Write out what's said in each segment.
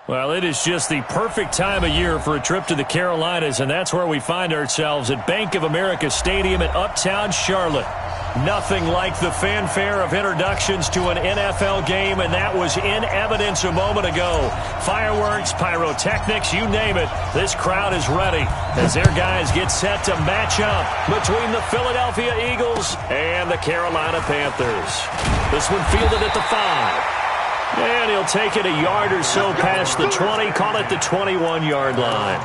Well, it is just the perfect time of year for a trip to the Carolinas, and that's where we find ourselves at Bank of America Stadium in Uptown Charlotte. Nothing like the fanfare of introductions to an NFL game, and that was in evidence a moment ago. Fireworks, pyrotechnics, you name it. This crowd is ready as their guys get set to match up between the Philadelphia Eagles and the Carolina Panthers. This one fielded at the 5. And he'll take it a yard or so past the 20, call it the 21-yard line.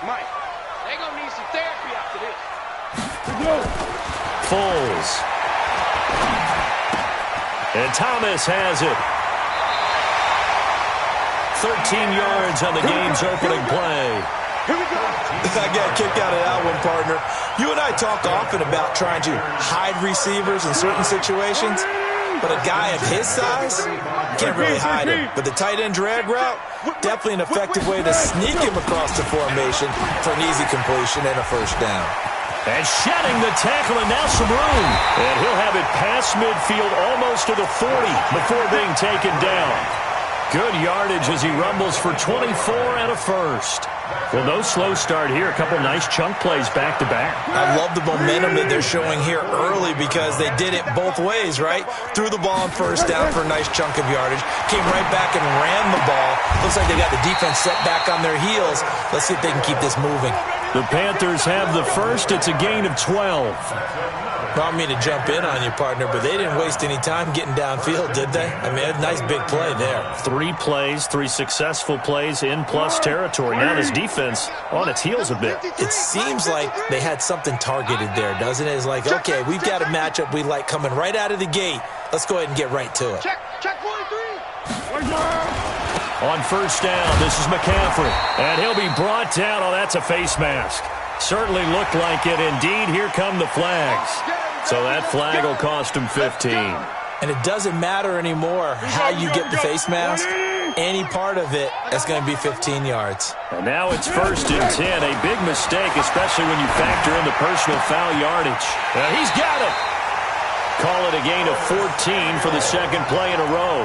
Mike, they gonna need some therapy after this. Foles. And Thomas has it. 13 yards on the game's opening play. I got a kick out of that one, partner. You and I talk often about trying to hide receivers in certain situations, but a guy of his size can't really hide him. But the tight end drag route, definitely an effective way to sneak him across the formation for an easy completion and a first down. And shedding the tackle, and now some room. And he'll have it past midfield almost to the 40 before being taken down. Good yardage as he rumbles for 24 and a first. Well, no slow start here. A couple nice chunk plays back-to-back. I love the momentum that they're showing here early because they did it both ways, right? Threw the ball on first down for a nice chunk of yardage. Came right back and ran the ball. Looks like they got the defense set back on their heels. Let's see if they can keep this moving. The Panthers have the first. It's a gain of 12. I don't mean to jump in on you, partner, but they didn't waste any time getting downfield, did they? I mean, a nice big play there. 3 plays, 3 successful plays in plus territory. Now this defense on its heels a bit. It seems like they had something targeted there, doesn't it? It's like, okay, we've got a matchup we like coming right out of the gate. Let's go ahead and get right to it. Check 1-3. On first down, this is McCaffrey. And he'll be brought down. Oh, that's a face mask. Certainly looked like it. Indeed, here come the flags. So that flag will cost him 15. And it doesn't matter anymore how you get the face mask. Any part of it, that's going to be 15 yards. And now it's first and 10. A big mistake, especially when you factor in the personal foul yardage. And he's got it. Call it a gain of 14 for the second play in a row.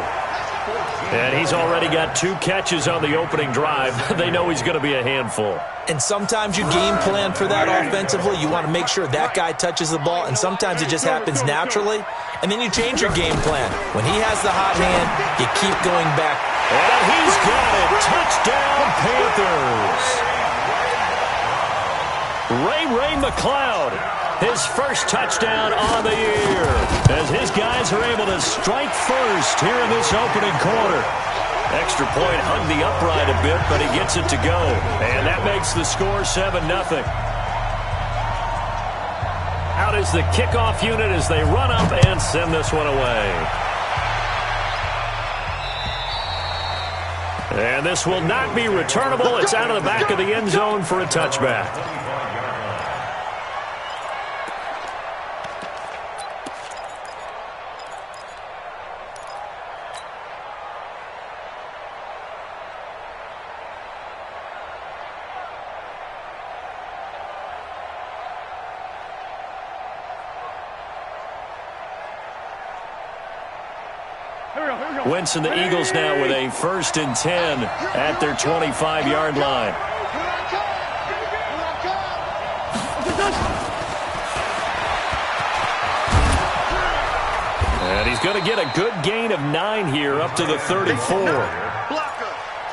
And he's already got 2 catches on the opening drive. They know he's going to be a handful. And sometimes you game plan for that offensively. You want to make sure that guy touches the ball, and sometimes it just happens naturally. And then you change your game plan. When he has the hot hand, you keep going back. And he's got it. Touchdown, Panthers. Ray McCloud, his first touchdown on the year, as his guys are able to strike first here in this opening quarter. Extra point hugged the upright a bit, but he gets it to go. And that makes the score 7-0. Out is the kickoff unit as they run up and send this one away. And this will not be returnable. It's out of the back of the end zone for a touchback. Wentz and the Eagles now with a first and 10 at their 25-yard line. And he's going to get a good gain of 9 here up to the 34.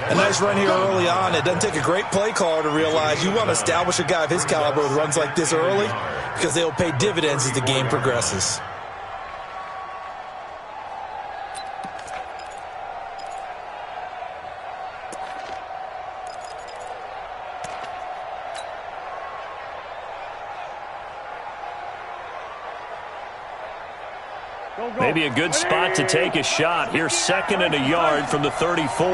A nice run here early on. It doesn't take a great play caller to realize you want to establish a guy of his caliber with runs like this early because they'll pay dividends as the game progresses. Maybe a good spot to take a shot. Here's 2nd and a yard from the 34.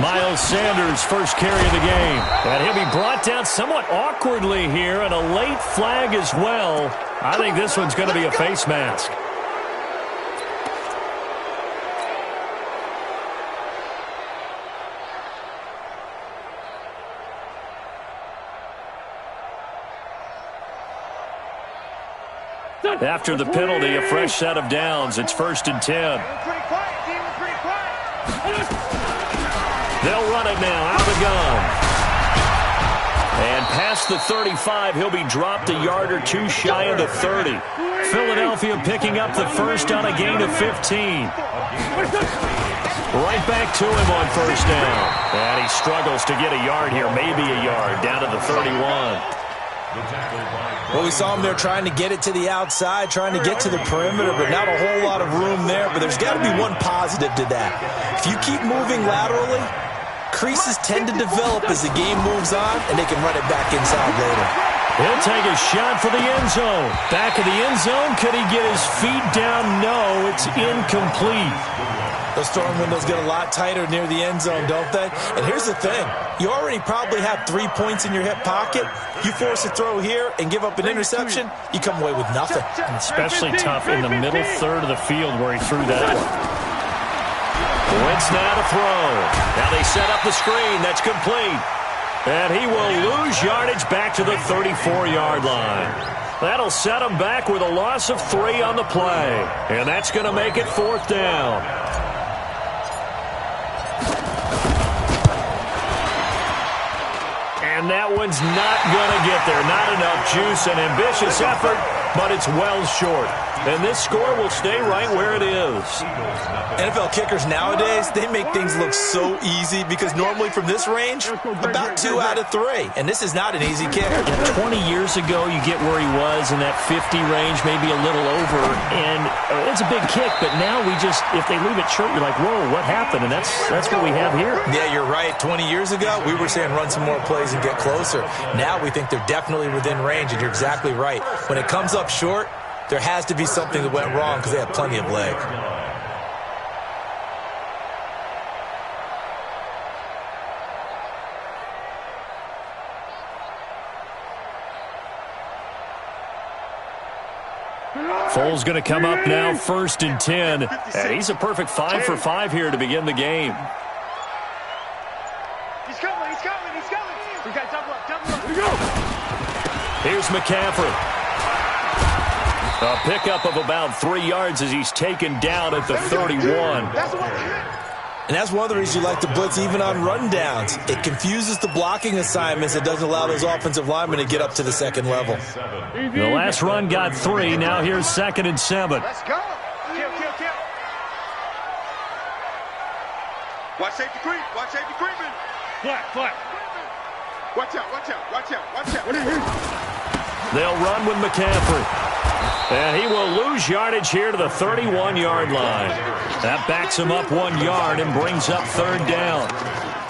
Miles Sanders, first carry of the game. And he'll be brought down somewhat awkwardly here, and a late flag as well. I think this one's going to be a face mask. After the penalty, a fresh set of downs. It's 1st and 10. They'll run it now out of the gun. And past the 35, he'll be dropped a yard or two shy of the 30. Philadelphia picking up the first on a gain of 15. Right back to him on 1st down. And he struggles to get a yard here, maybe a yard, down to the 31. Well, we saw him there trying to get it to the outside, trying to get to the perimeter, but not a whole lot of room there. But there's got to be one positive to that. If you keep moving laterally, creases tend to develop as the game moves on, and they can run it back inside later. He'll take a shot for the end zone. Back of the end zone. Could he get his feet down? No, it's incomplete. Those throwing windows get a lot tighter near the end zone, don't they? And here's the thing. You already probably have 3 points in your hip pocket. You force a throw here and give up an interception, you come away with nothing. And especially tough in the middle third of the field where he threw that one. Wentz now to throw. Now they set up the screen. That's complete. And he will lose yardage back to the 34-yard line. That'll set him back with a loss of 3 on the play. And that's going to make it 4th down. And that one's not going to get there. Not enough juice. An ambitious effort, but it's well short. And this score will stay right where it is. NFL kickers nowadays, they make things look so easy because normally from this range, about 2 out of 3. And this is not an easy kick. 20 years ago, you get where he was in that 50 range, maybe a little over. And it's a big kick, but now we just, if they leave it short, you're like, whoa, what happened? And that's what we have here. Yeah, you're right. 20 years ago, we were saying run some more plays and get closer. Now we think they're definitely within range, and you're exactly right. When it comes up short, there has to be something that went wrong because they have plenty of leg. Foles going to come up now, 1st and 10. And he's a perfect 5 for 5 here to begin the game. He's coming. We got double up. Here we go. Here's McCaffrey. A pickup of about 3 yards as he's taken down at the 31. And that's one of the reasons you like to blitz even on rundowns. It confuses the blocking assignments. It doesn't allow those offensive linemen to get up to the second level. The last run got 3. Now here's 2nd and 7. Let's go. Kill. Watch safety creep. Creeping. Flat. Watch out. They'll run with McCaffrey. And he will lose yardage here to the 31-yard line. That backs him up 1 yard and brings up 3rd down.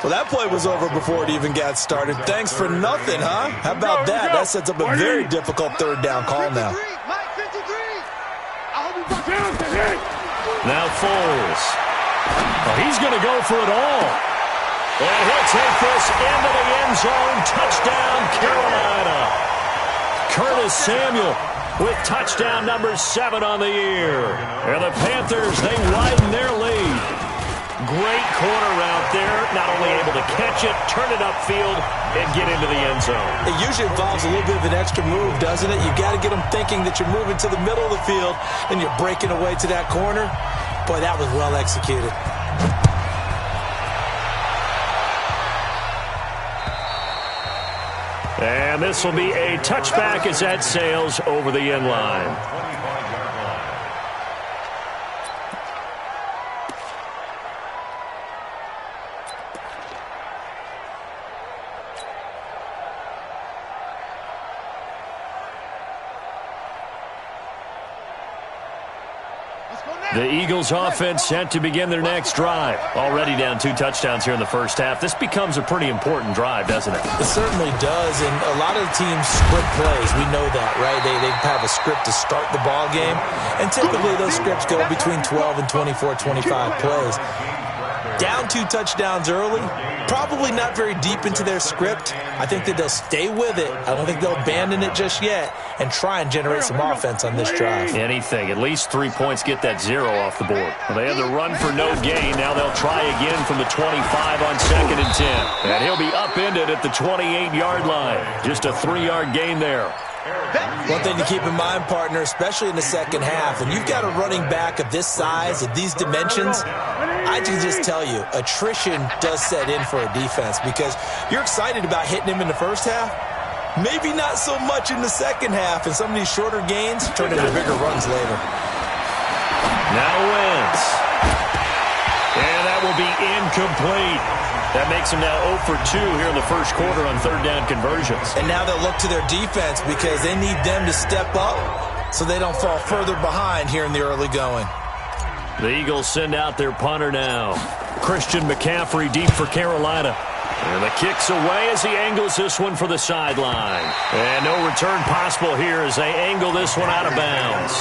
Well, that play was over before it even got started. Thanks for nothing, huh? How about that? That sets up a very difficult 3rd down call now. Now Foles. Well, he's going to go for it all. And he'll take this into the end zone. Touchdown, Carolina. Curtis Samuel with touchdown number 7 on the year. And the Panthers, they widen their lead. Great corner route there. Not only able to catch it, turn it upfield, and get into the end zone. It usually involves a little bit of an extra move, doesn't it? You've got to get them thinking that you're moving to the middle of the field and you're breaking away to that corner. Boy, that was well executed. And this will be a touchback as that sails over the end line. The Eagles offense set to begin their next drive. Already down 2 touchdowns here in the first half. This becomes a pretty important drive, doesn't it? It certainly does, and a lot of the teams script plays. We know that, right? They have a script to start the ball game, and typically those scripts go between 12 and 24, 25 plays. Down 2 touchdowns early, probably not very deep into their script. I think that they'll stay with it. I don't think they'll abandon it just yet and try and generate some offense on this drive. Anything. At least 3 points get that 0 off the board. Well, they had the run for no gain. Now they'll try again from the 25 on 2nd and 10. And he'll be upended at the 28-yard line. Just a 3-yard gain there. One thing to keep in mind, partner, especially in the second half, when you've got a running back of this size, of these dimensions, I can just tell you, attrition does set in for a defense because you're excited about hitting him in the first half. Maybe not so much in the second half, and some of these shorter gains turn into bigger runs later. Now Wentz. And that will be incomplete. That makes them now 0 for 2 here in the first quarter on third down conversions. And now they'll look to their defense because they need them to step up so they don't fall further behind here in the early going. The Eagles send out their punter now. Christian McCaffrey deep for Carolina. And the kick's away as he angles this one for the sideline. And no return possible here as they angle this one out of bounds.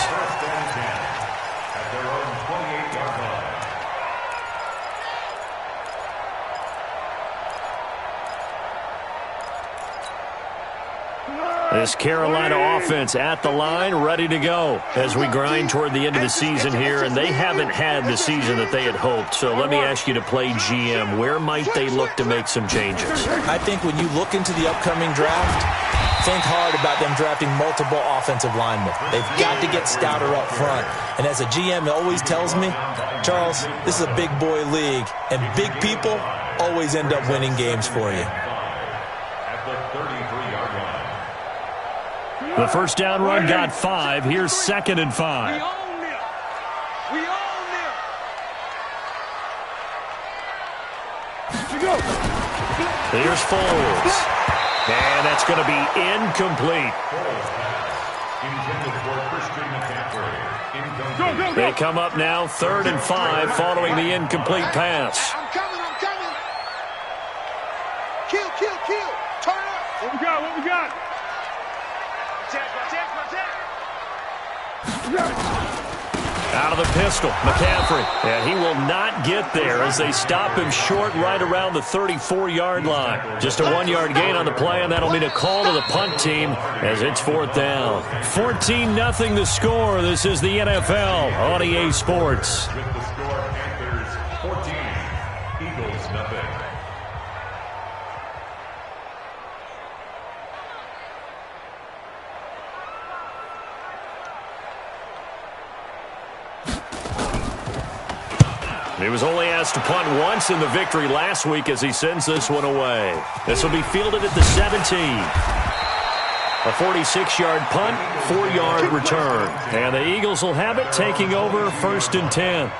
This Carolina offense at the line, ready to go as we grind toward the end of the season here, and they haven't had the season that they had hoped. So let me ask you to play GM. Where might they look to make some changes? I think when you look into the upcoming draft, think hard about them drafting multiple offensive linemen. They've got to get stouter up front. And as a GM, it always tells me, Charles, this is a big boy league, and big people always end up winning games for you. The first down run got 5. Here's 2nd and 5. We own them. We own them. Here's Foles. And that's going to be incomplete. They come up now 3rd and 5 following the incomplete pass. I'm coming. Kill. Turn up. What we got? Out of the pistol, McCaffrey. And he will not get there as they stop him short right around the 34-yard line. Just a 1-yard gain on the play, and that'll mean a call to the punt team as it's 4th down. 14-0 the score. This is the NFL on EA Sports. With the score, Panthers 14, Eagles 0. He was only asked to punt once in the victory last week as he sends this one away. This will be fielded at the 17. A 46-yard punt, 4-yard return. And the Eagles will have it, taking over 1st and 10.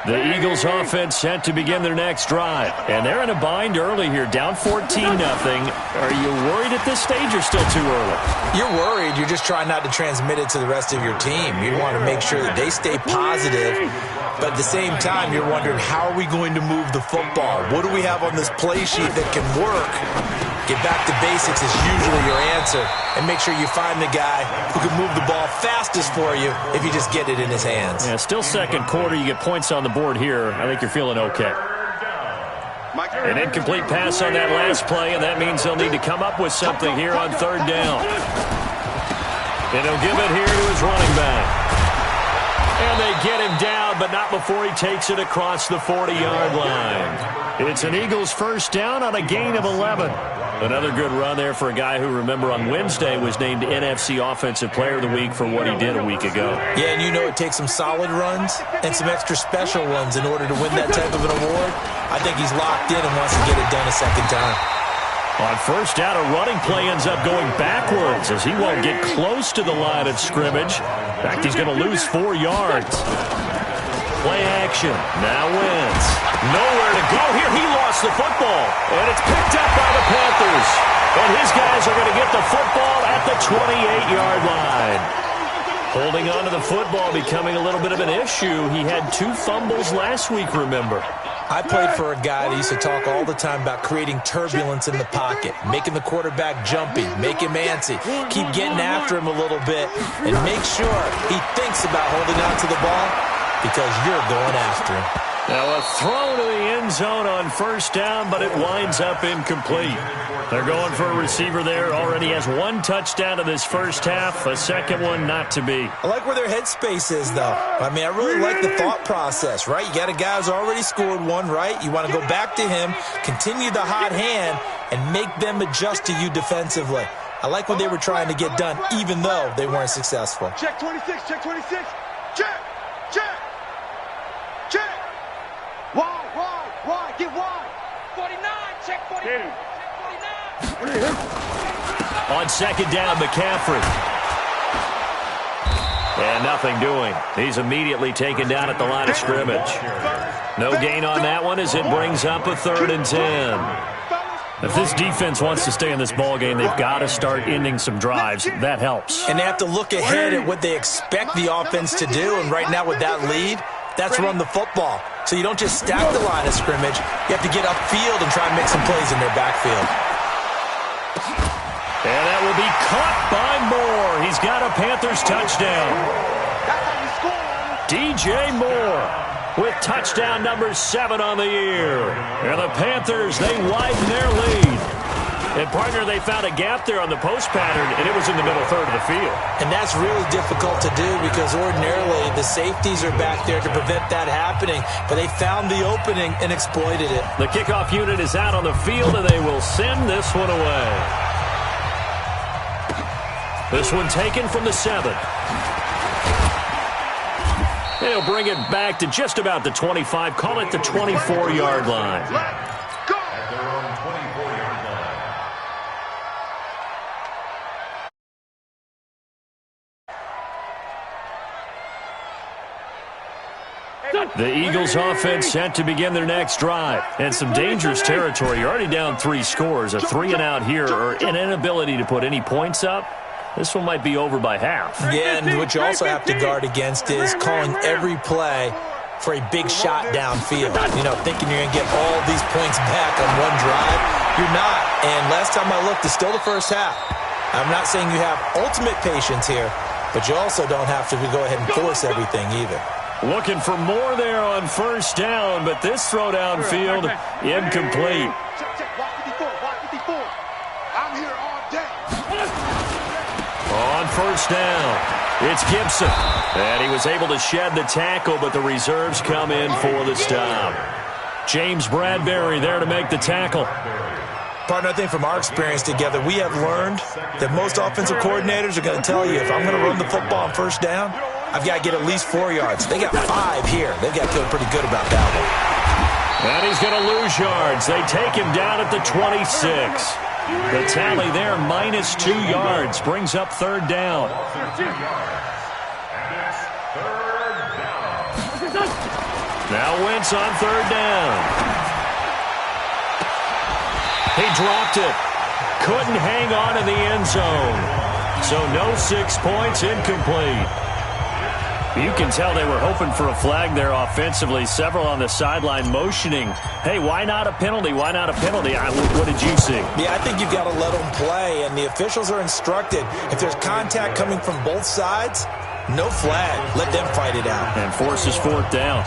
The Eagles offense set to begin their next drive. And they're in a bind early here, down 14-0. Are you worried at this stage or still too early? You're worried. You're just trying not to transmit it to the rest of your team. You want to make sure that they stay positive. But at the same time, you're wondering, how are we going to move the football? What do we have on this play sheet that can work? Get back to basics is usually your answer. And make sure you find the guy who can move the ball fastest for you if you just get it in his hands. Yeah, still second quarter. You get points on the board here. I think you're feeling okay. An incomplete pass on that last play, and that means they'll need to come up with something here on 3rd down. And he'll give it here to his running back. And they get him down, but not before he takes it across the 40-yard line. It's an Eagles first down on a gain of 11. Another good run there for a guy who, remember, on Wednesday was named NFC Offensive Player of the Week for what he did a week ago. Yeah, and you know it takes some solid runs and some extra special ones in order to win that type of an award. I think he's locked in and wants to get it done a second time. On first down, a running play ends up going backwards as he won't get close to the line of scrimmage. In fact, he's going to lose 4 yards. Play action. Now Wentz. Nowhere to go here. He lost the football. And it's picked up by the Panthers. And his guys are going to get the football at the 28-yard line. Holding on to the football becoming a little bit of an issue. He had 2 fumbles last week, remember. I played for a guy that used to talk all the time about creating turbulence in the pocket, making the quarterback jumpy, make him antsy, keep getting after him a little bit, and make sure he thinks about holding on to the ball because you're going after him. Now a throw to the end zone on first down, but it winds up incomplete. They're going for a receiver there. Already has one touchdown in this first half. A second one not to be. I like where their headspace is, though. I mean, I really like the thought process, right? You got a guy who's already scored one, right? You want to go back to him, continue the hot hand, and make them adjust to you defensively. I like what they were trying to get done, even though they weren't successful. Check 26, check 26. Check, check, check. Wide, get wide. 49, check 49. On second down, McCaffrey. And nothing doing. He's immediately taken down at the line of scrimmage. No gain on that one as it brings up a 3rd and 10. If this defense wants to stay in this ballgame, they've got to start ending some drives. That helps. And they have to look ahead at what they expect the offense to do. And right now with that lead, that's run the football. So you don't just stack the line of scrimmage. You have to get upfield and try and make some plays in their backfield. And that will be caught by Moore. He's got a Panthers touchdown. DJ Moore with touchdown number 7 on the year. And the Panthers, they widen their lead. And, partner, they found a gap there on the post pattern, and it was in the middle third of the field. And that's really difficult to do because ordinarily the safeties are back there to prevent that happening. But they found the opening and exploited it. The kickoff unit is out on the field, and they will send this one away. This one taken from the 7. They'll bring it back to just about the 25. Call it the 24-yard line. At their own 24-yard line. The Eagles offense set to begin their next drive. And some dangerous territory. You're already down 3 scores. A 3-and-out here or an inability to put any points up. This one might be over by half. Yeah, and what you also have to guard against is calling every play for a big shot downfield. You know, thinking you're going to get all these points back on one drive. You're not. And last time I looked, it's still the first half. I'm not saying you have ultimate patience here, but you also don't have to go ahead and force everything either. Looking for more there on first down, but this throw downfield incomplete. I'm here all day. On first down, it's Gibson. And he was able to shed the tackle, but the reserves come in for the stop. James Bradbury there to make the tackle. Partner, I think from our experience together, we have learned that most offensive coordinators are going to tell you, if I'm going to run the football on first down, I've got to get at least 4 yards. They got 5 here. They've got to feel pretty good about that one. And he's going to lose yards. They take him down at the 26. The tally there, -2 yards, brings up 3rd down. Now Wentz on 3rd down. He dropped it. Couldn't hang on in the end zone. So no 6 points, incomplete. You can tell they were hoping for a flag there offensively. Several on the sideline motioning, hey, why not a penalty? Why not a penalty? What did you see? Yeah, I think you've got to let them play, and the officials are instructed. If there's contact coming from both sides, no flag. Let them fight it out. And forces 4th down.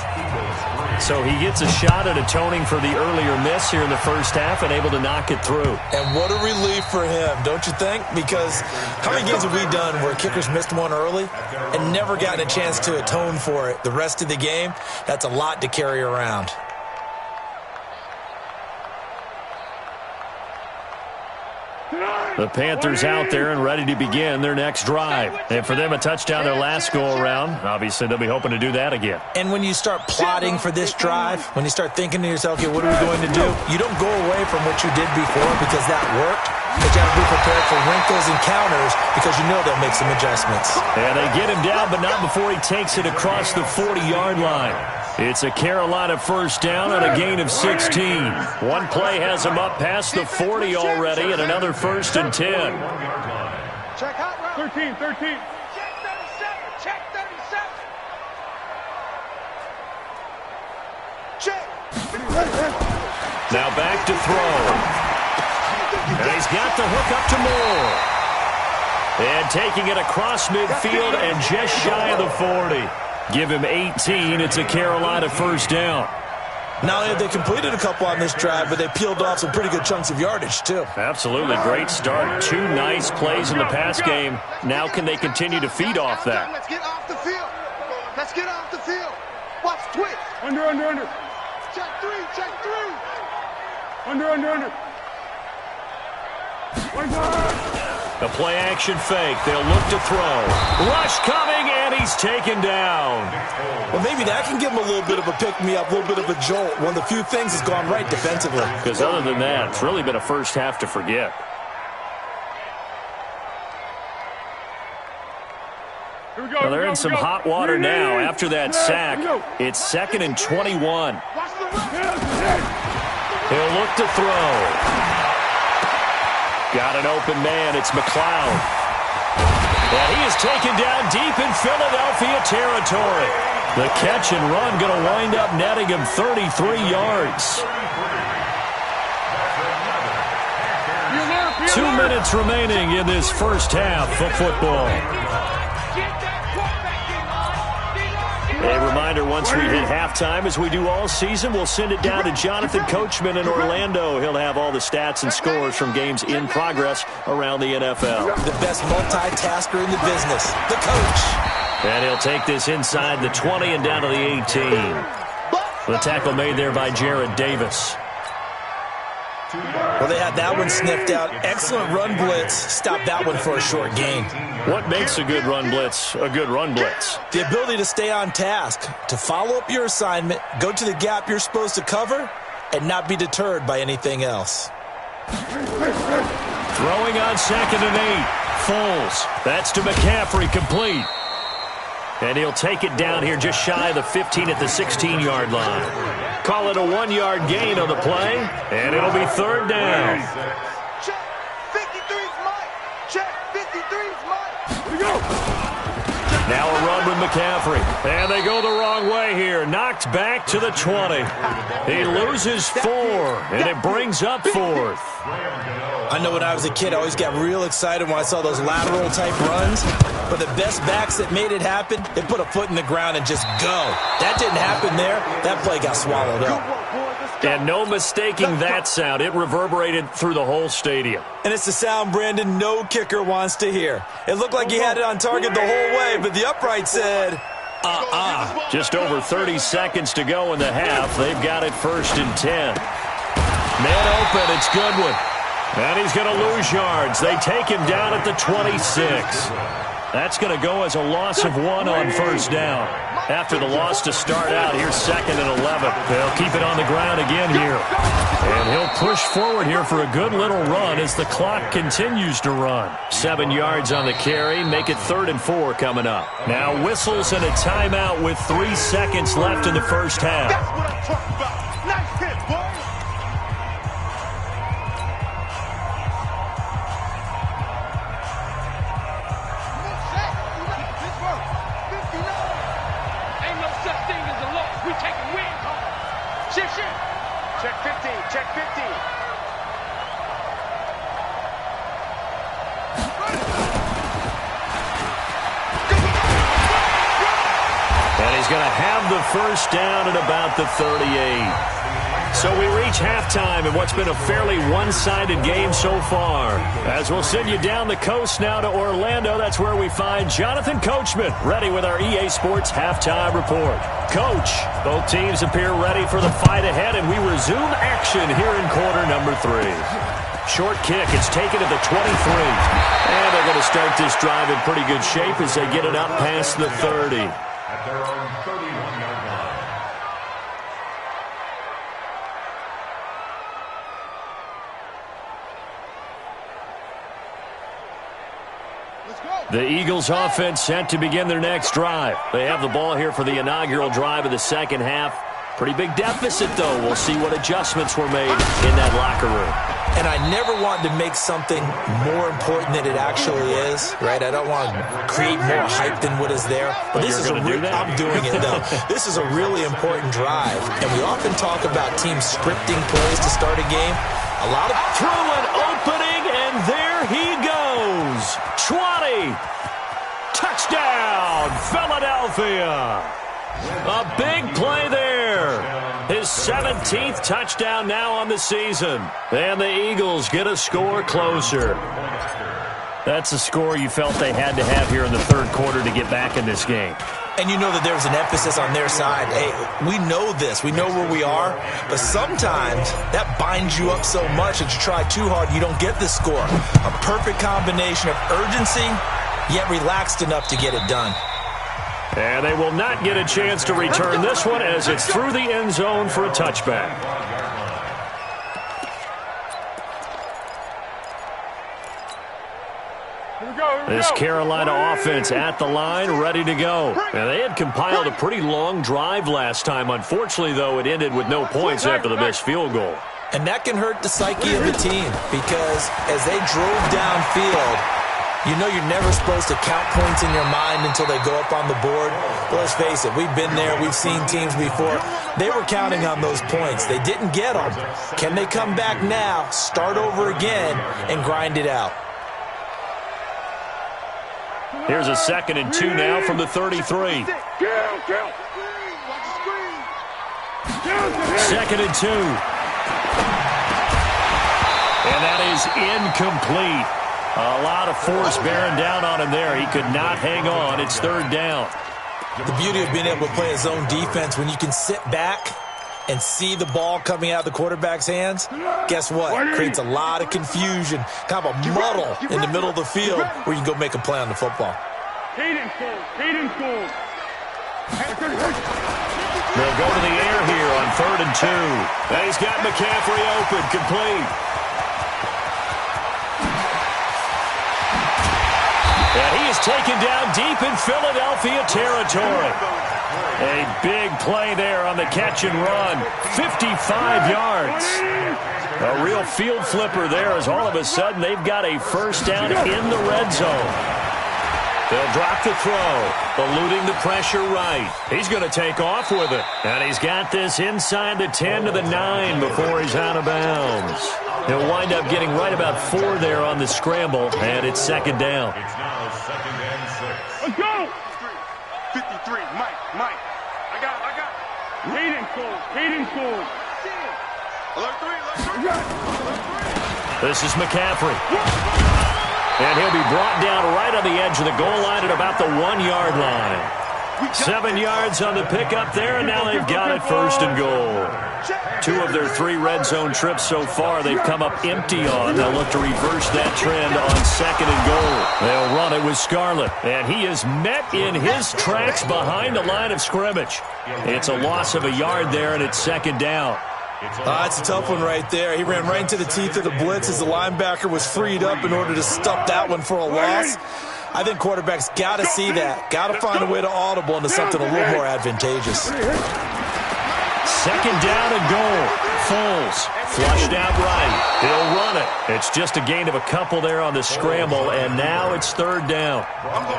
So he gets a shot at atoning for the earlier miss here in the first half and able to knock it through. And what a relief for him, don't you think? Because how many games have we done where kickers missed one early and never gotten a chance to atone for it the rest of the game? That's a lot to carry around. The Panthers out there and ready to begin their next drive. And for them, a touchdown their last go-around. Obviously, they'll be hoping to do that again. And when you start plotting for this drive, when you start thinking to yourself, okay, what are we going to do? You don't go away from what you did before because that worked. But you have to be prepared for wrinkles and counters because you know they'll make some adjustments. And they get him down, but not before he takes it across the 40-yard line. It's a Carolina first down on a gain of 16. One play has him up past the 40 already, and another 1st and 10. Check out, 13. Check 37. Check 37. Check. Now back to throw. And he's got the hook up to Moore. And taking it across midfield and just shy of the 40. Give him 18. It's a Carolina first down. Not only have they completed a couple on this drive, but they peeled off some pretty good chunks of yardage, too. Absolutely. Great start. 2 nice plays in the pass game. Now can they continue to feed off that? Let's get off the field. Let's get off the field. Watch twitch. Under. Check three. Under. A play-action fake. They'll look to throw. Rush coming, and he's taken down. Well, maybe that can give him a little bit of a pick-me-up, a little bit of a jolt. One of the few things has gone right defensively. Because other than that, it's really been a first half to forget. Well, they're in some hot water now after that sack. It's 2nd and 21. He'll look to throw. Got an open man. It's McLeod. And he is taken down deep in Philadelphia territory. The catch and run going to wind up netting him 33 yards. 2 minutes remaining in this first half of football. A reminder, once we hit halftime, as we do all season, we'll send it down to Jonathan Coachman in Orlando. He'll have all the stats and scores from games in progress around the NFL. The best multitasker in the business, the coach. And he'll take this inside the 20 and down to the 18. The tackle made there by Jared Davis. Well, they had that one sniffed out. Excellent run blitz. Stopped that one for a short gain. What makes a good run blitz a good run blitz? The ability to stay on task, to follow up your assignment, go to the gap you're supposed to cover, and not be deterred by anything else. Throwing on 2nd and 8. Foles. That's to McCaffrey, complete. And he'll take it down here just shy of the 15 at the 16-yard line. Call it a 1-yard gain on the play, and it'll be 3rd down. Check 53's Mike. Check 53's Mike. Here we go. Now a run with McCaffrey. And they go the wrong way here. Knocked back to the 20. He loses 4, and it brings up 4th. I know when I was a kid, I always got real excited when I saw those lateral-type runs. But the best backs that made it happen, they put a foot in the ground and just go. That didn't happen there. That play got swallowed up. And no mistaking that sound. It reverberated through the whole stadium. And it's the sound, Brandon, no kicker wants to hear. It looked like he had it on target the whole way, but the upright said, Just over 30 seconds to go in the half. They've got it 1st and 10. Man open, it's Goodwin. And he's going to lose yards. They take him down at the 26. That's going to go as a loss of 1 on 1st down. After the loss to start out, here's 2nd and 11. They'll keep it on the ground again here. And he'll push forward here for a good little run as the clock continues to run. 7 yards on the carry. Make it 3rd and 4 coming up. Now whistles and a timeout with 3 seconds left in the first half. That's what I'm talking about. Nice hit, boy. Check 15, check 15. And he's going to have the 1st down at about the 38. So we reach halftime in what's been a fairly one-sided game so far. As we'll send you down the coast now to Orlando, that's where we find Jonathan Coachman, ready with our EA Sports Halftime Report. Coach, both teams appear ready for the fight ahead, and we resume action here in quarter number 3. Short kick, it's taken at the 23. And they're going to start this drive in pretty good shape as they get it up past the 30. At their own 31-yard line. The Eagles offense set to begin their next drive. They have the ball here for the inaugural drive of the second half. Pretty big deficit, though. We'll see what adjustments were made in that locker room. And I never want to make something more important than it actually is, right? I don't want to create more hype than what is there. But this is I'm doing it, though. This is a really important drive. And we often talk about teams scripting plays to start a game. A lot of through an opening, and there he goes. 20. Touchdown, Philadelphia. A big play there. His 17th touchdown now on the season. And the Eagles get a score closer. That's a score you felt they had to have here in the third quarter to get back in this game. And you know that there was an emphasis on their side. Hey, we know this. We know where we are. But sometimes that binds you up so much that you try too hard, you don't get the score. A perfect combination of urgency, yet relaxed enough to get it done. And they will not get a chance to return this one as it's through the end zone for a touchback. This Carolina offense at the line, ready to go. And they had compiled a pretty long drive last time. Unfortunately, though, it ended with no points after the missed field goal. And that can hurt the psyche of the team because as they drove downfield, you know you're never supposed to count points in your mind until they go up on the board. But let's face it, we've been there. We've seen teams before. They were counting on those points. They didn't get them. Can they come back now, start over again, and grind it out? Here's a 2nd and 2 now from the 33. 2nd and 2. And that is incomplete. A lot of force bearing down on him there. He could not hang on. It's 3rd down. The beauty of being able to play a zone defense when you can sit back and see the ball coming out of the quarterback's hands, guess what? Creates a lot of confusion, kind of a muddle in the middle of the field where you can go make a play on the football. They'll go to the air here on 3rd and 2. And he's got McCaffrey open, complete. And he is taken down deep in Philadelphia territory. A big play there on the catch and run. 55 yards. A real field flipper there as all of a sudden they've got a first down in the red zone. They'll drop the throw, eluding the pressure right. He's going to take off with it. And he's got this inside the 10 to the 9 before he's out of bounds. He'll wind up getting right about 4 there on the scramble, and it's 2nd down. It's now 2nd and 6. Let's go! 53, Mike. I got it. Hayden Cole. Alert 3. This is McCaffrey. And he'll be brought down right on the edge of the goal line at about the 1-yard line. 7 yards on the pickup there, and now they've got it 1st and goal. 2 of their 3 red zone trips so far they've come up empty on. They'll look to reverse that trend on 2nd and goal. They'll run it with Scarlett, and he is met in his tracks behind the line of scrimmage. It's a loss of a yard there, and it's 2nd down. That's a tough one right there. He ran right into the teeth of the blitz as the linebacker was freed up in order to stuff that one for a loss. I think quarterbacks got to see that. Got to find a way to audible into something a little more advantageous. 2nd down and goal. Foles flushed out right. He'll run it. It's just a gain of a couple there on the scramble, and now it's 3rd down.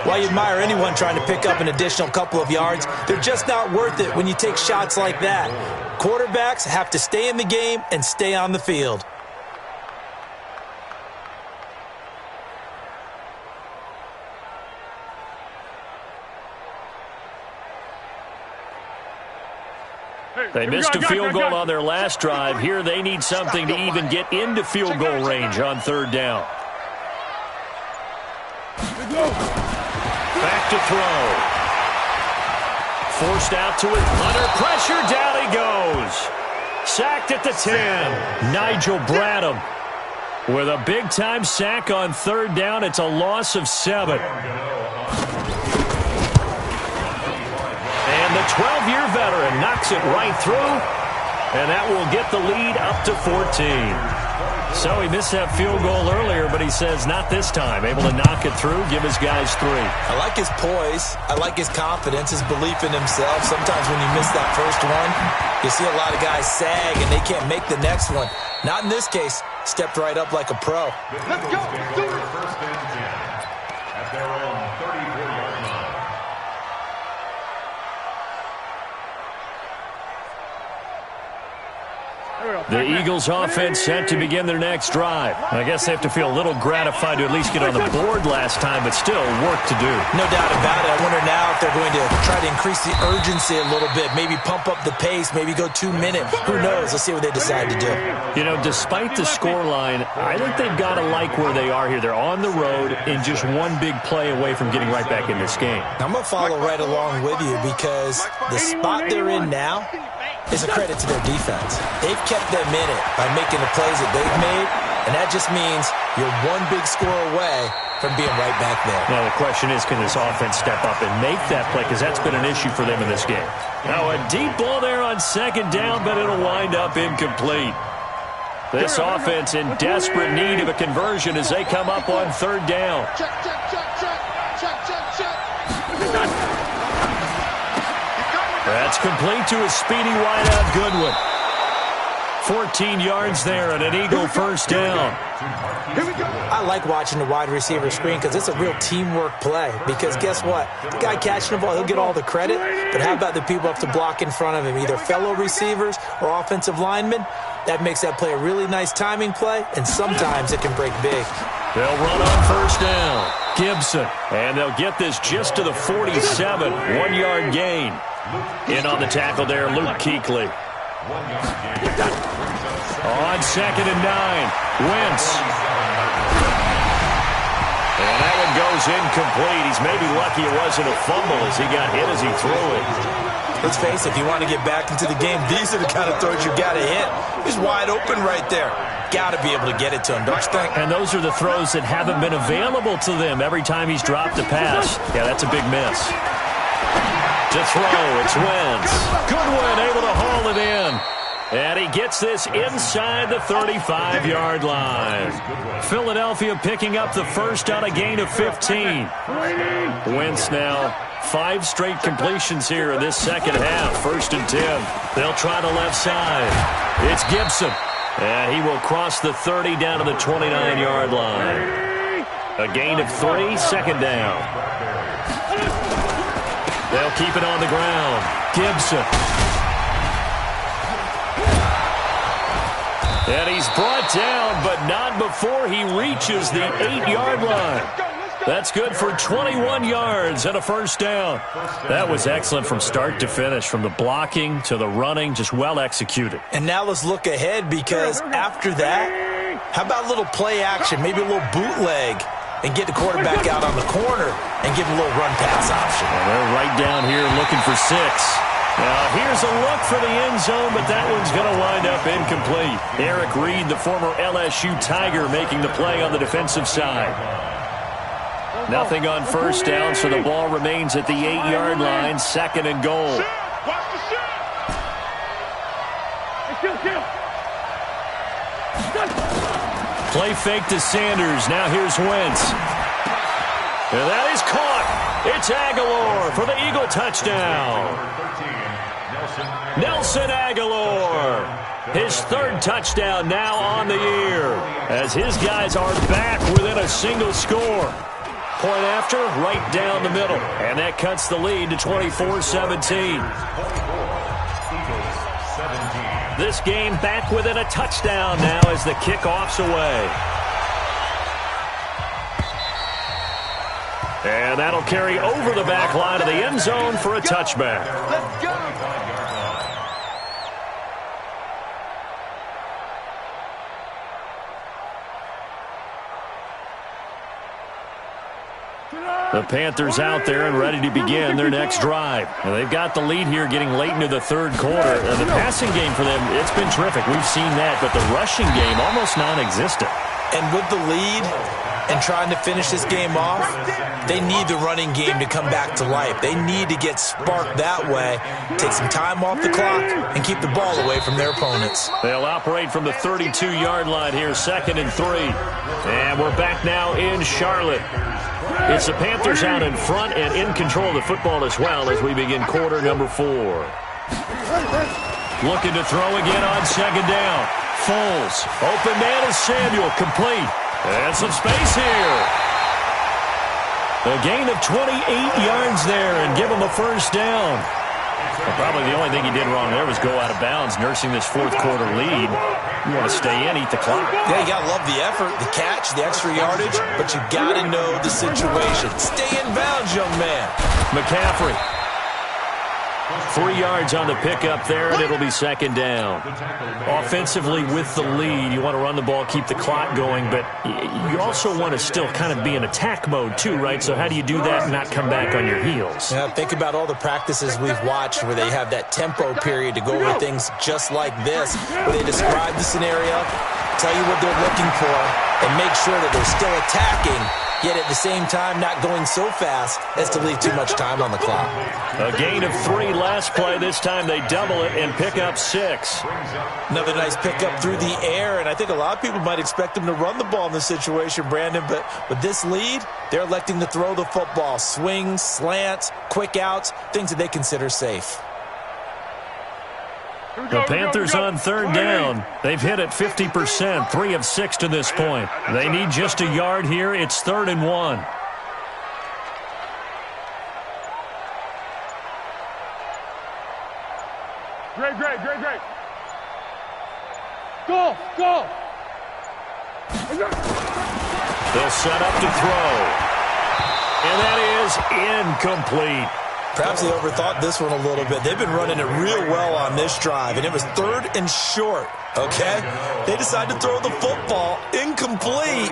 While you admire anyone trying to pick up an additional couple of yards, they're just not worth it when you take shots like that. Quarterbacks have to stay in the game and stay on the field. They missed a field goal on their last drive. Here they need something to even get into field goal range on 3rd down. Back to throw. Forced out to it. Under pressure, down he goes. Sacked at the 10. Nigel Bradham with a big-time sack on 3rd down. It's a loss of 7. And the 12-year veteran knocks it right through, and that will get the lead up to 14. So he missed that field goal earlier, but he says not this time. Able to knock it through, give his guys 3. I like his poise. I like his confidence, his belief in himself. Sometimes when you miss that first one, you see a lot of guys sag, and they can't make the next one. Not in this case. Stepped right up like a pro. Let's go. Let's do it. 1st and 10 at their own 34-yard line. The Eagles offense set to begin their next drive. I guess they have to feel a little gratified to at least get on the board last time, but still work to do. No doubt about it. I wonder now if they're going to try to increase the urgency a little bit, maybe pump up the pace, maybe go 2 minutes. Who knows? Let's see what they decide to do. You know, despite the scoreline, I think they've got to like where they are here. They're on the road and just one big play away from getting right back in this game. I'm going to follow right along with you because the spot they're in now is a credit to their defense. They've kept them in it by making the plays that they've made, and that just means you're one big score away from being right back there. Now, the question is, can this offense step up and make that play? Because that's been an issue for them in this game. Now, a deep ball there on second down, but it'll wind up incomplete. This offense in desperate need of a conversion as they come up on third down. Check, check, check, check. Check, check, check. That's complete to a speedy wideout Goodwin. 14 yards there and an Eagle first down. Here we go. I like watching the wide receiver screen because it's a real teamwork play. Because guess what? The guy catching the ball, he'll get all the credit. But how about the people up to block in front of him, either fellow receivers or offensive linemen? That makes that play a really nice timing play, and sometimes it can break big. They'll run on first down. Gibson. And they'll get this just to the 47. 1 yard gain. In on the tackle there, Luke Kuechly. On second and 9, Wentz. And that one goes incomplete. He's maybe lucky it wasn't a fumble as he got hit as he threw it. Let's face it, if you want to get back into the game, these are the kind of throws you got to hit. He's wide open right there. Got to be able to get it to him, don't you think? And those are the throws that haven't been available to them every time he's dropped a pass. Yeah, that's a big miss. To throw, it's Wentz. Goodwin able to haul it in. And he gets this inside the 35-yard line. Philadelphia picking up the first on a gain of 15. Wentz now 5 straight completions here in this second half. 1st and 10. They'll try the left side. It's Gibson. And he will cross the 30 down to the 29-yard line. A gain of 3, second down. They'll keep it on the ground. Gibson. And he's brought down, but not before he reaches the 8-yard line. That's good for 21 yards and a first down. That was excellent from start to finish, from the blocking to the running, just well executed. And now let's look ahead because after that, how about a little play action, maybe a little bootleg, and get the quarterback out on the corner and give him a little run-pass option. Well, they're right down here looking for 6. Now, here's a look for the end zone, but that one's going to wind up incomplete. Eric Reed, the former LSU Tiger, making the play on the defensive side. Nothing on first down, so the ball remains at the 8-yard line, 2nd and goal. Watch the shot. Play fake to Sanders. Now here's Wentz. And that is caught. It's Aguilar for the Eagle touchdown. Nelson Aguilar. His 3rd touchdown now on the year as his guys are back within a single score. Point after, right down the middle. And that cuts the lead to 24-17. This game back within a touchdown now as the kickoff's away. And that'll carry over the back line of the end zone for a touchback. Let's go. The Panthers out there and ready to begin their next drive. And they've got the lead here getting late into the 3rd quarter. The passing game for them, it's been terrific. We've seen that, but the rushing game almost non-existent. And with the lead and trying to finish this game off, they need the running game to come back to life. They need to get sparked that way, take some time off the clock, and keep the ball away from their opponents. They'll operate from the 32-yard line here, 2nd and 3. And we're back now in Charlotte. It's the Panthers out in front and in control of the football as well as we begin quarter number 4. Looking to throw again on 2nd down. Foles. Open man is Samuel. Complete. And some space here. A gain of 28 yards there and give him a first down. Well, probably the only thing he did wrong there was go out of bounds, nursing this fourth quarter lead. You want to stay in, eat the clock. Yeah, you got to love the effort, the catch, the extra yardage, but you got to know the situation. Stay in bounds, young man. McCaffrey. 3 yards on the pickup there, and it'll be second down. Offensively with the lead, you want to run the ball, keep the clock going, but you also want to still kind of be in attack mode too, right? So how do you do that and not come back on your heels? Yeah, think about all the practices we've watched where they have that tempo period to go over things just like this, where they describe the scenario, tell you what they're looking for, and make sure that they're still attacking, yet at the same time not going so fast as to leave too much time on the clock. A gain of 3 last play. This time they double it and pick up 6. Another nice pickup through the air, and I think a lot of people might expect them to run the ball in this situation, Brandon, but with this lead, they're electing to throw the football. Swings, slants, quick outs, things that they consider safe. The Panthers on third down. They've hit it 50%, 3 of 6 to this point. They need just a yard here. It's 3rd and 1. Great. Go. They'll set up to throw. And that is incomplete. Perhaps they overthought this one a little bit. They've been running it real well on this drive, and it was 3rd and short, okay? They decided to throw the football incomplete.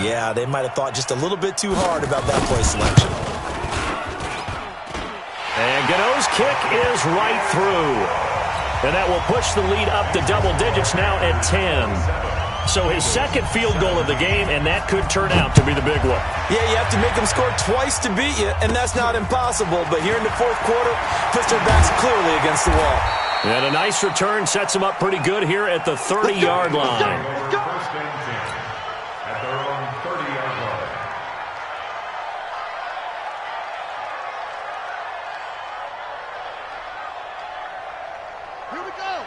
Yeah, they might have thought just a little bit too hard about that play selection. And Godot's kick is right through. And that will push the lead up to double digits now at 10. So his second field goal of the game, and that could turn out to be the big one. Yeah, you have to make them score twice to beat you, and that's not impossible. But here in the fourth quarter, puts their backs clearly against the wall. And a nice return sets them up pretty good here at the 30-yard line. First and 10 at their own 30-yard line.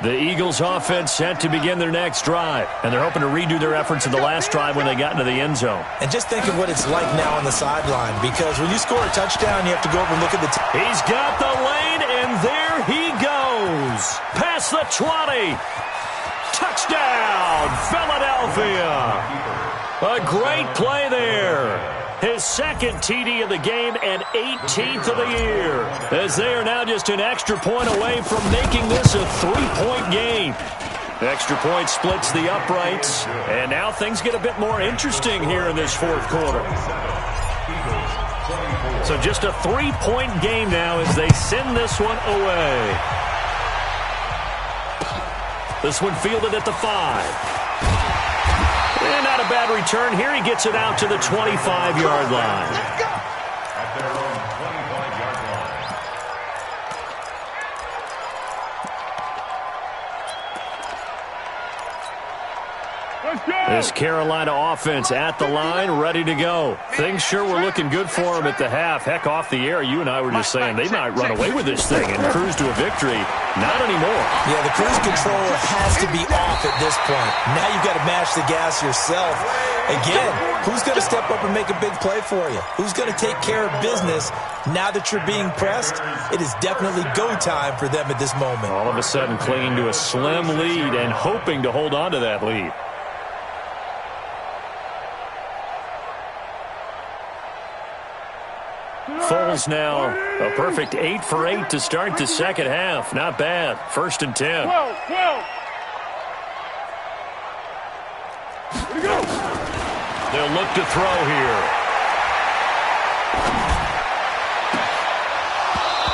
The Eagles offense set to begin their next drive, and they're hoping to redo their efforts in the last drive when they got into the end zone. And just think of what it's like now on the sideline, because when you score a touchdown, you have to go over and look at the He's got the lane, and there he goes. Past the 20. Touchdown, Philadelphia. A great play there. His second TD of the game and 18th of the year, as they are now just an extra point away from making this a 3-point game. Extra point splits the uprights, and now things get a bit more interesting here in this fourth quarter. So just a 3-point game now as they send this one away. This one fielded at the 5. And not a bad return. Here he gets it out to the 25-yard line. At their own 25-yard line. Let's go. This Carolina offense at the line, ready to go. Things sure were looking good for them at the half. Heck, off the air, you and I were just saying they might run away with this thing and cruise to a victory. Not anymore. Yeah, the cruise control has to be off at this point. Now you've got to mash the gas yourself. Again, who's going to step up and make a big play for you? Who's going to take care of business now that you're being pressed? It is definitely go time for them at this moment. All of a sudden clinging to a slim lead and hoping to hold on to that lead. Foles now a perfect 8 for 8 to start the second half. Not bad. 1st and 10. They'll look to throw here.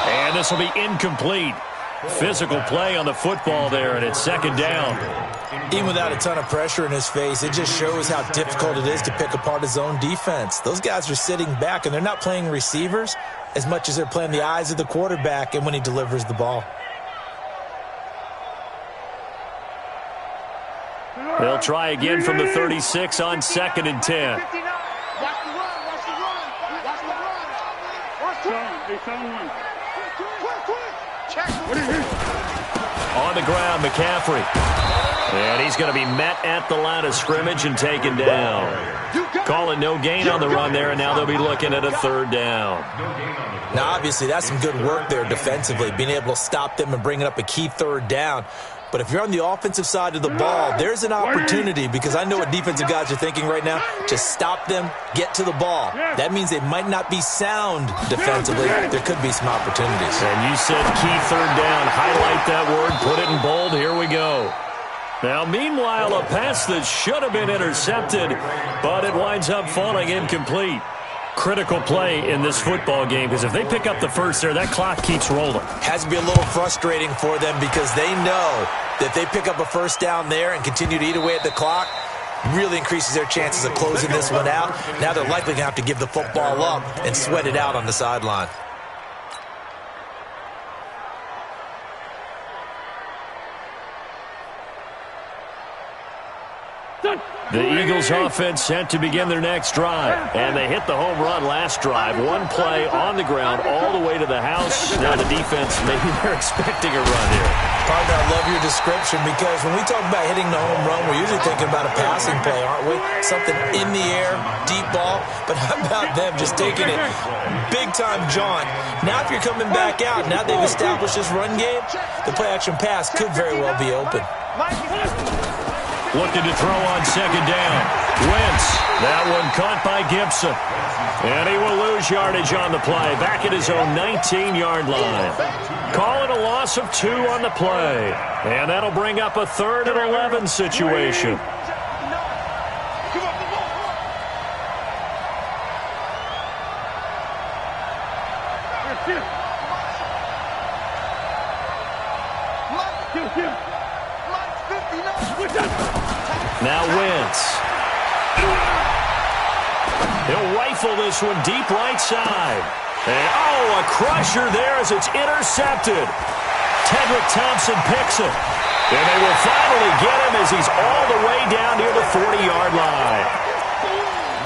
And this will be incomplete. Physical play on the football there, and it's second down. Even without a ton of pressure in his face, it just shows how difficult it is to pick apart his own defense. Those guys are sitting back, and they're not playing receivers as much as they're playing the eyes of the quarterback and when he delivers the ball. They'll try again from the 36 on 2nd and 10. On the ground, McCaffrey. And he's going to be met at the line of scrimmage and taken down. Call it no gain on the run there, and now they'll be looking at a third down. Now, obviously, that's some good work there defensively, being able to stop them and bringing up a key third down. But if you're on the offensive side of the ball, there's an opportunity, because I know what defensive guys are thinking right now. Just stop them, get to the ball. That means they might not be sound defensively. There could be some opportunities. And you said key third down. Highlight that word, put it in bold. Here we go. Now, meanwhile, a pass that should have been intercepted, but it winds up falling incomplete. Critical play in this football game, because if they pick up the first there, that clock keeps rolling. Has to be a little frustrating for them, because they know that if they pick up a first down there and continue to eat away at the clock, really increases their chances of closing this one out. Now they're likely going to have to give the football up and sweat it out on the sideline. The Eagles offense set to begin their next drive. And they hit the home run last drive. One play on the ground all the way to the house. Now the defense, maybe they're expecting a run here. Partner, I love your description, because when we talk about hitting the home run, we're usually thinking about a passing play, aren't we? Something in the air, deep ball. But how about them just taking it big-time jaunt? Now if you're coming back out, now they've established this run game, the play-action pass could very well be open. Looking to throw on second down. Wentz. That one caught by Gibson. And he will lose yardage on the play. Back at his own 19-yard line. Call it a loss of 2 on the play. And that'll bring up a 3rd and 11 situation. Now Wentz. He'll rifle this one deep right side. And, a crusher there as it's intercepted. Tedrick Thompson picks it. And they will finally get him as he's all the way down near the 40-yard line.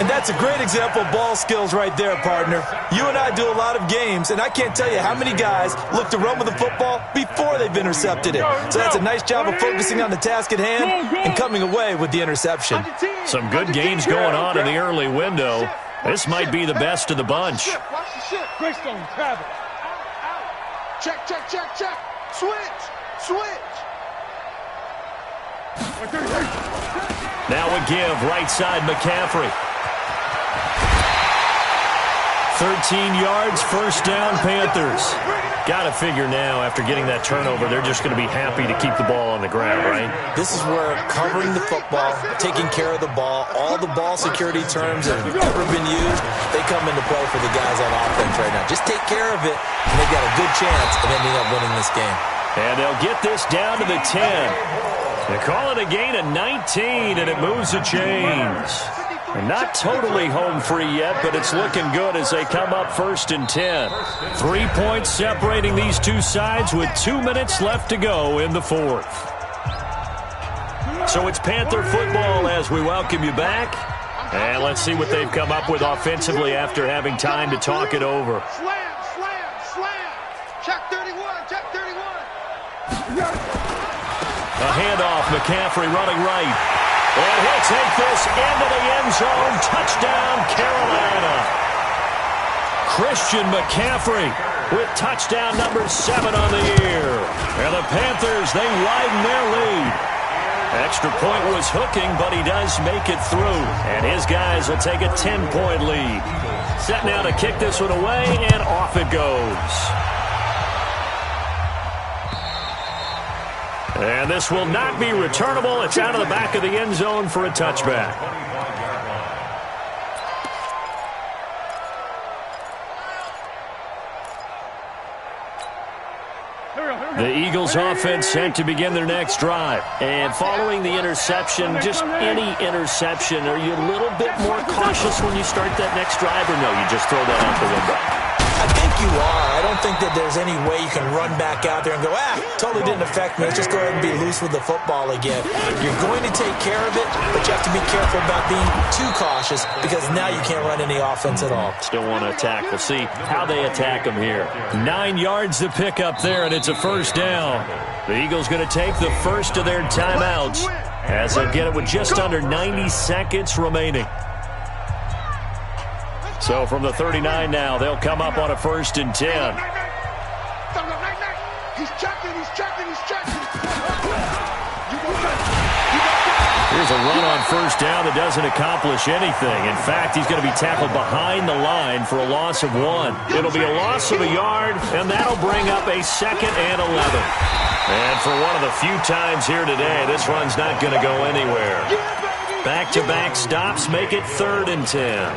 And that's a great example of ball skills right there, partner. You and I do a lot of games, and I can't tell you how many guys look to run with the football before they've intercepted it. So that's a nice job of focusing on the task at hand and coming away with the interception. Some good games going on in the early window. This might be the best of the bunch. Greystone, grab it. Check, check, check, check. Switch, switch. Now a give, right side, McCaffrey. 13 yards, first down, Panthers. Got to figure now, after getting that turnover, they're just going to be happy to keep the ball on the ground, right? This is where covering the football, taking care of the ball, all the ball security terms that have ever been used, they come into play for the guys on offense right now. Just take care of it, and they've got a good chance of ending up winning this game. And they'll get this down to the 10. They call it a gain of 19, and it moves the chains. And not totally home free yet, but it's looking good as they come up 1st and 10. 3 points separating these two sides with 2 minutes left to go in the 4th. So it's Panther football as we welcome you back. And let's see what they've come up with offensively after having time to talk it over. Slam, slam, slam. Check 31, check 31. A handoff, McCaffrey running right. And he'll take this into the end zone. Touchdown, Carolina. Christian McCaffrey with touchdown number 7 on the year. And the Panthers, they widen their lead. Extra point was hooking, but he does make it through. And his guys will take a 10-point lead. Set now to kick this one away, and off it goes. And this will not be returnable. It's out of the back of the end zone for a touchback. The Eagles offense set to begin their next drive. And following the interception, just any interception, are you a little bit more cautious when you start that next drive, or no, you just throw that out the window? I think you are. I don't think that there's any way you can run back out there and go, totally didn't affect me. Let's just go ahead and be loose with the football again. You're going to take care of it, but you have to be careful about being too cautious, because now you can't run any offense at all. Still want to attack. We'll see how they attack them here. 9 yards to pick up there, and it's a first down. The Eagles going to take the first of their timeouts as they get it with just under 90 seconds remaining. So from the 39 now, they'll come up on a 1st and 10. He's checking. Here's a run on 1st down that doesn't accomplish anything. In fact, he's going to be tackled behind the line for a loss of 1. It'll be a loss of a yard, and that'll bring up a 2nd and 11. And for one of the few times here today, this run's not going to go anywhere. Back-to-back stops make it 3rd and 10.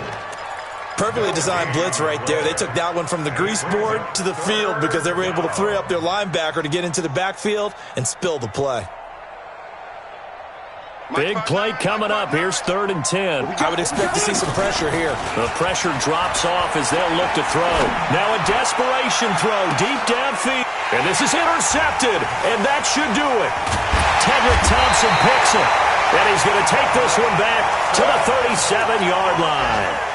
Perfectly designed blitz right there. They took that one from the grease board to the field because they were able to free up their linebacker to get into the backfield and spill the play. Big play coming up. Here's 3rd and 10. I would expect to see some pressure here. The pressure drops off as they'll look to throw. Now a desperation throw deep downfield. And this is intercepted. And that should do it. Tedrick Thompson picks it. And he's going to take this one back to the 37-yard line.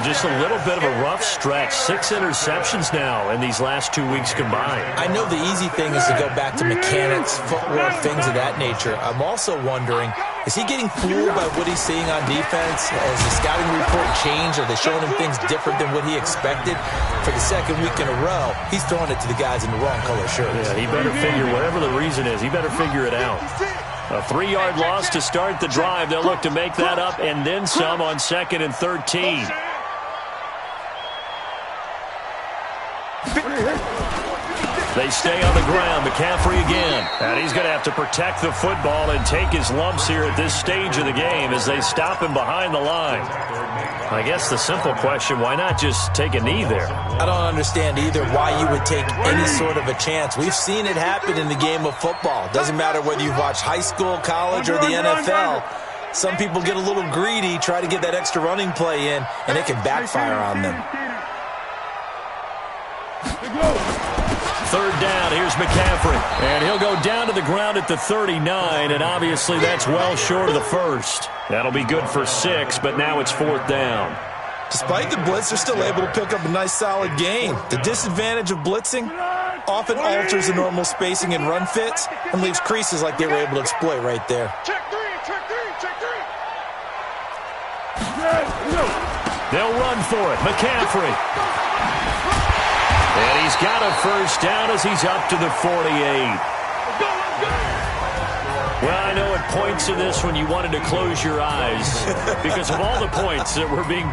Just a little bit of a rough stretch. 6 interceptions now in these last 2 weeks combined. I know the easy thing is to go back to mechanics, footwork, things of that nature. I'm also wondering, is he getting fooled by what he's seeing on defense? Has the scouting report changed? Are they showing him things different than what he expected? For the 2nd week in a row, he's throwing it to the guys in the wrong color shirts. Yeah, he better figure, whatever the reason is, he better figure it out. A 3-yard loss to start the drive. They'll look to make that up and then some on 2nd and 13. They stay on the ground. McCaffrey again. And he's going to have to protect the football and take his lumps here at this stage of the game as they stop him behind the line. I guess the simple question, why not just take a knee there? I don't understand either why you would take any sort of a chance. We've seen it happen in the game of football. Doesn't matter whether you've watched high school, college, or the NFL. Some people get a little greedy, try to get that extra running play in, and it can backfire on them. 3rd down, here's McCaffrey. And he'll go down to the ground at the 39, and obviously that's well short of the 1st. That'll be good for 6, but now it's 4th down. Despite the blitz, they're still able to pick up a nice, solid gain. The disadvantage of blitzing often alters the normal spacing and run fits and leaves creases like they were able to exploit right there. Check three. They'll run for it. McCaffrey. And he's got a 1st down as he's up to the 48. Well, I know at points in this when you wanted to close your eyes because of all the points that were being